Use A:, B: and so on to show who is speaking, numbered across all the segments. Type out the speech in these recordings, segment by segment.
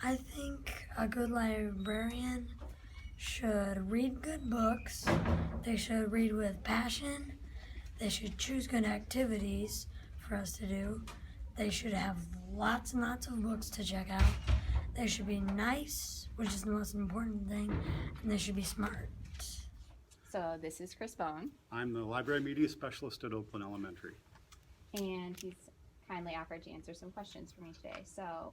A: I think a good librarian should read good books, they should read with passion, they should choose good activities for us to do, they should have lots and lots of books to check out, they should be nice, which is the most important thing, and they should be smart.
B: So this is Chris Bone,
C: I'm the Library Media Specialist at Oakland Elementary.
B: and he's kindly offered to answer some questions for me today. So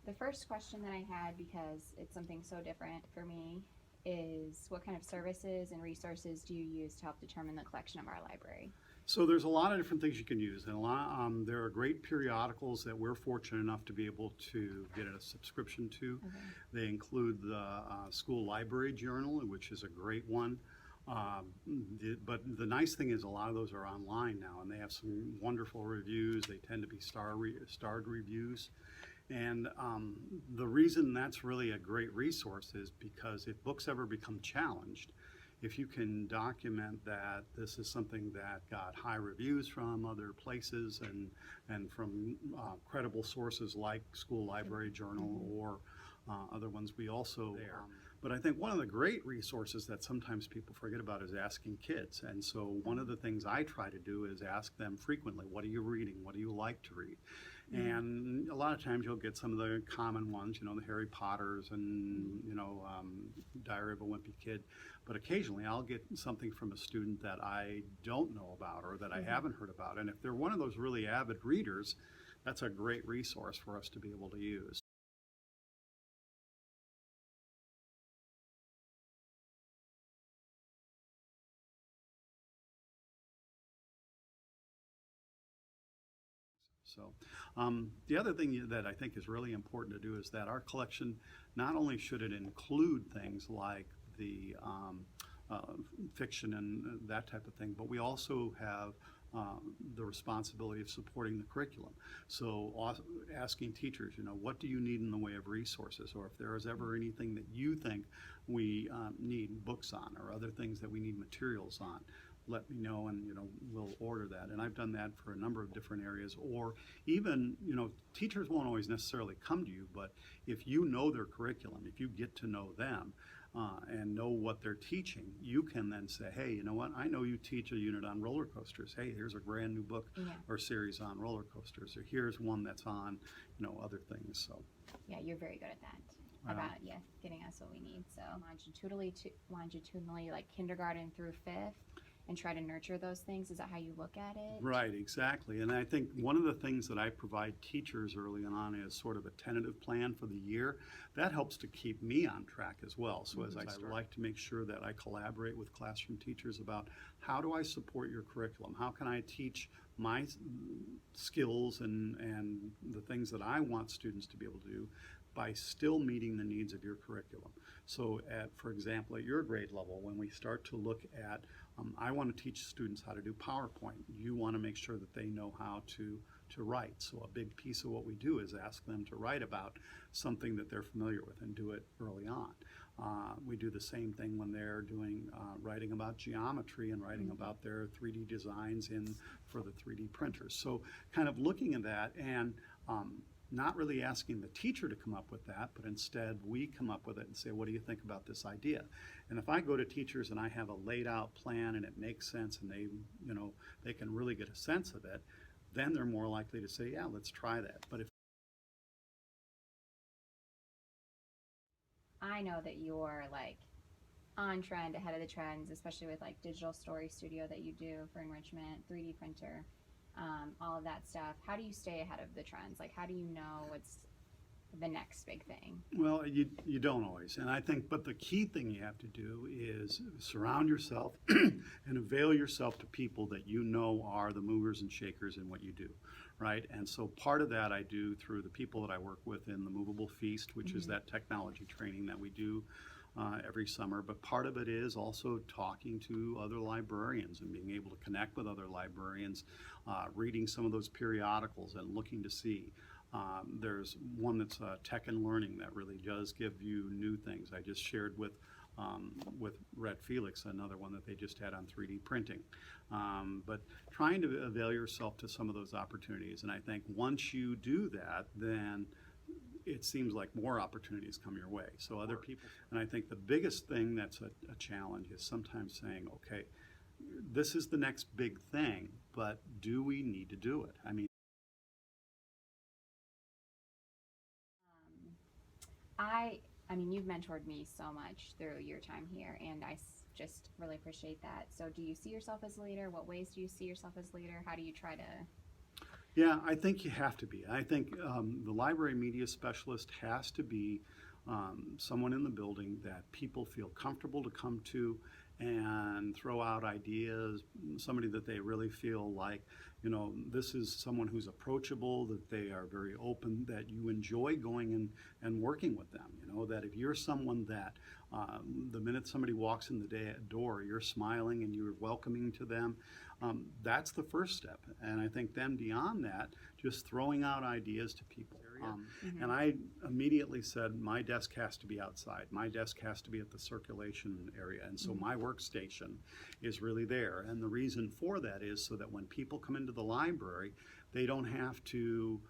B: the first question that I had, because it's something so different for me, is what kind of services and resources do you use to help determine the collection of our library?
C: So there's a lot of different things you can use, and there are great periodicals that we're fortunate enough to be able to get a subscription to.
B: Okay.
C: They include the School Library Journal, which is a great one. But the nice thing is a lot of those are online now, and they have some wonderful reviews. They tend to be starred reviews. And the reason that's really a great resource is because if books ever become challenged, if you can document that this is something that got high reviews from other places and from credible sources like School Library Journal or other ones we also there. But I think one of the great resources that sometimes people forget about is asking kids. And so one of the things I try to do is ask them frequently, what are you reading? What do you like to read? And a lot of times you'll get some of the common ones, you know, the Harry Potters and, Diary of a Wimpy Kid. But occasionally I'll get something from a student that I don't know about or that I haven't heard about. And if they're one of those really avid readers, that's a great resource for us to be able to use. So the other thing that I think is really important to do is that our collection, not only should it include things like the fiction and that type of thing, but we also have the responsibility of supporting the curriculum. So asking teachers, what do you need in the way of resources, or if there is ever anything that you think we need books on or other things that we need materials on, let me know, and we'll order that. And I've done that for a number of different areas. Or even, teachers won't always necessarily come to you, but if you know their curriculum, if you get to know them and know what they're teaching, you can then say, hey, you know what, I know you teach a unit on roller coasters. Hey, here's a brand new book or series on roller coasters, or here's one that's on other things. So
B: Yeah, you're very good at that. About getting us what we need. So longitudinally, like kindergarten through fifth, and try to nurture those things. Is that how you look at it?
C: Right, exactly. And I think one of the things that I provide teachers early on is sort of a tentative plan for the year. That helps to keep me on track as well. So as I like to make sure that I collaborate with classroom teachers about how do I support your curriculum? How can I teach my skills and the things that I want students to be able to do by still meeting the needs of your curriculum. So for example, at your grade level, when we start to look at, I want to teach students how to do PowerPoint. You want to make sure that they know how to write. So a big piece of what we do is ask them to write about something that they're familiar with and do it early on. We do the same thing when they're doing writing about geometry and writing about their 3D designs for the 3D printers. So kind of looking at that and not really asking the teacher to come up with that, but instead we come up with it and say, what do you think about this idea? And if I go to teachers and I have a laid out plan and it makes sense and they can really get a sense of it, then they're more likely to say, yeah, let's try that. But if
B: I know that you're like on trend, ahead of the trends, especially with like digital story studio that you do for enrichment, 3D printer, all of that stuff. How do you stay ahead of the trends? Like, how do you know what's the next big thing?
C: Well, you don't always. And I think, but the key thing you have to do is surround yourself and avail yourself to people that you know are the movers and shakers in what you do, right? And so part of that I do through the people that I work with in the Movable Feast, which is that technology training that we do every summer. But part of it is also talking to other librarians and being able to connect with other librarians, reading some of those periodicals and looking to see. There's one that's Tech and Learning that really does give you new things. I just shared with Rhett Felix, another one that they just had on 3D printing. But trying to avail yourself to some of those opportunities. And I think once you do that, then it seems like more opportunities come your way. So other people, and I think the biggest thing that's a challenge is sometimes saying, okay, this is the next big thing, but do we need to do it? I mean,
B: I mean, you've mentored me so much through your time here, and just really appreciate that. So, do you see yourself as a leader? What ways do you see yourself as a leader? How do you try to?
C: yeah, I think you have to be. I think the library media specialist has to be someone in the building that people feel comfortable to come to and throw out ideas, somebody that they really feel like, this is someone who's approachable, that they are very open, that you enjoy going in and working with them. That if you're someone that the minute somebody walks in the door, you're smiling and you're welcoming to them, that's the first step. And I think then beyond that, just throwing out ideas to people. And I immediately said, my desk has to be outside. My desk has to be at the circulation area. And so my workstation is really there. And the reason for that is so that when people come into the library, they don't have to,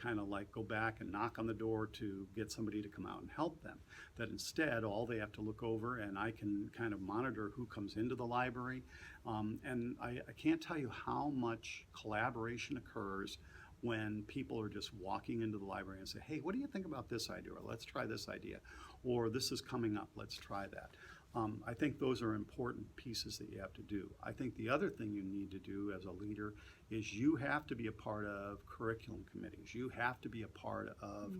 C: kind of like go back and knock on the door to get somebody to come out and help them. That instead, all they have to look over, and I can kind of monitor who comes into the library. And I can't tell you how much collaboration occurs when people are just walking into the library and say, hey, what do you think about this idea? Or let's try this idea. Or this is coming up, let's try that. I think those are important pieces that you have to do. I think the other thing you need to do as a leader is you have to be a part of curriculum committees. You have to be a part of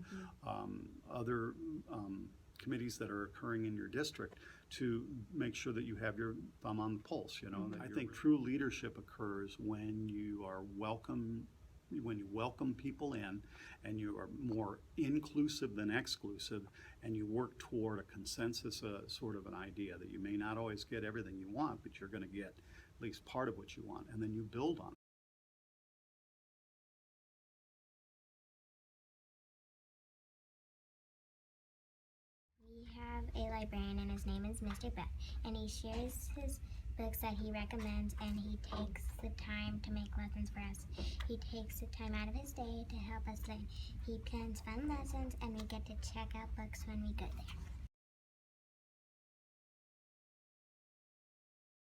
C: other committees that are occurring in your district to make sure that you have your thumb on the pulse. I think true leadership occurs when you are when you welcome people in and you are more inclusive than exclusive, and you work toward a consensus, sort of an idea that you may not always get everything you want, but you're going to get at least part of what you want, and then you build on it.
D: We have a librarian and his name is Mr. Beck, and he shares his books that he recommends, and he takes the time to make lessons for us. He takes the time out of his day to help us learn. He plans fun lessons, and we get to check out books when we go there.